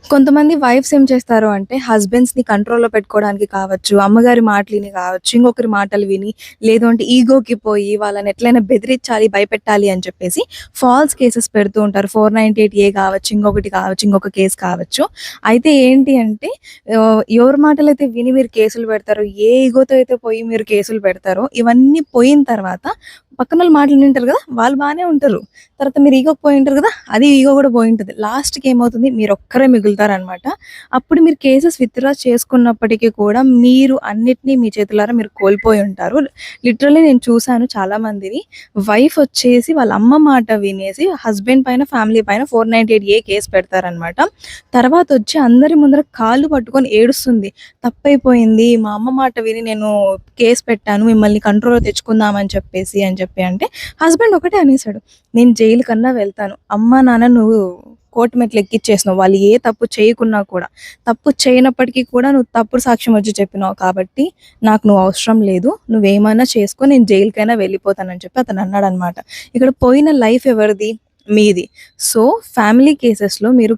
కొంతమంది వైఫ్స్ ఏం చేస్తారు అంటే హస్బెండ్స్‌ని కంట్రోల్‌లో పెట్టుకోవడానికి కావచ్చు, అమ్మగారి మాటలు విని కావచ్చు, ఇంకొకరి మాటలు విని, లేదు అంటే ఈగోకి పోయి వాళ్ళని ఎట్లైనా బెదిరించాలి, భయపెట్టాలి అని చెప్పేసి ఫాల్స్ కేసెస్ పెడుతూ ఉంటారు. 498 కావచ్చు, ఇంకొకటి కావచ్చు, ఇంకొక కేస్ కావచ్చు. అయితే ఏంటి అంటే ఎవరి మాటలైతే విని మీరు కేసులు పెడతారో, ఏ ఈగోతో అయితే పోయి మీరు కేసులు పెడతారో, ఇవన్నీ పోయిన తర్వాత పక్కనోళ్ళ మాటలు వింటారు కదా! వాళ్ళు బానే ఉంటారు. తర్వాత మీరు ఈగోకి పోయుంటారు కదా! అది ఈగో కూడా పోయుంటది. లాస్ట్‌కి ఏమవుతుంది మీరొక్కరే మిగులుతారనమాట. అప్పుడు మీరు కేసెస్ విత్‌డ్రా చేసుకున్నప్పటికీ కూడా మీరు అన్నిటిని మీ చేతులారా మీరు కోల్పోయి ఉంటారు. లిటరల్లీ నేను చూసాను చాలా మందిని. వైఫ్ వచ్చేసి వాళ్ళ అమ్మ మాట వినేసి హస్బెండ్ పైన, ఫ్యామిలీ పైన 498 కేస్ పెడతారనమాట. తర్వాతొచ్చి అందరి ముందర కాళ్ళు పట్టుకొని ఏడుస్తుంది. తప్పైపోయింది. మా అమ్మ మాట విని నేను కేస్ పెట్టాను. మిమ్మల్ని కంట్రోల్‌లో తెచ్చుకుందామని చెప్పేసి అని చెప్పి అంటే హస్బెండ్ ఒకటే అనేసాడు. నేను జైలు కన్నా వెళ్తాను. అమ్మా, నాన్న నువ్వు కోర్టు మెట్లు ఎక్కిచ్చేసినావు. వాళ్ళు ఏ తప్పు చేయకున్నా కూడా. తప్పు చేయనప్పటికీ కూడా నువ్వు తప్పుడు సాక్ష్యం వచ్చి చెప్పినావు కాబట్టి నాకు నువ్వు అవసరం లేదు. నువ్వేమన్నా చేసుకో, నేను జైలుకైనా వెళ్ళిపోతానని చెప్పి అతను అన్నాడనమాట. ఇక్కడ పోయిన లైఫ్ ఎవరిది? మీది. సో, ఫ్యామిలీ కేసెస్‌లో మీరు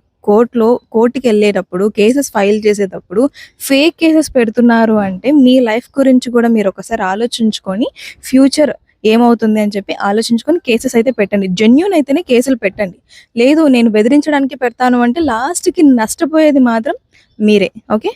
కోర్ట్‌కెళ్ళేటప్పుడు, కేసెస్ ఫైల్ చేసేటప్పుడు ఫేక్ కేసెస్ పెడుతున్నారు అంటే మీ లైఫ్ గురించి కూడా మీరొకసారి ఆలోచించుకొని ఫ్యూచర్ ఏమవుతుంది అని చెప్పి ఆలోచించుకొని కేసెస్ అయితే పెట్టండి. జెన్యూన్ అయితేనే కేసులు పెట్టండి. లేదు నేను బెదిరించడానికి పెడతాను అంటే లాస్ట్‌కి నష్టపోయేది మాత్రం మీరే. ఓకే.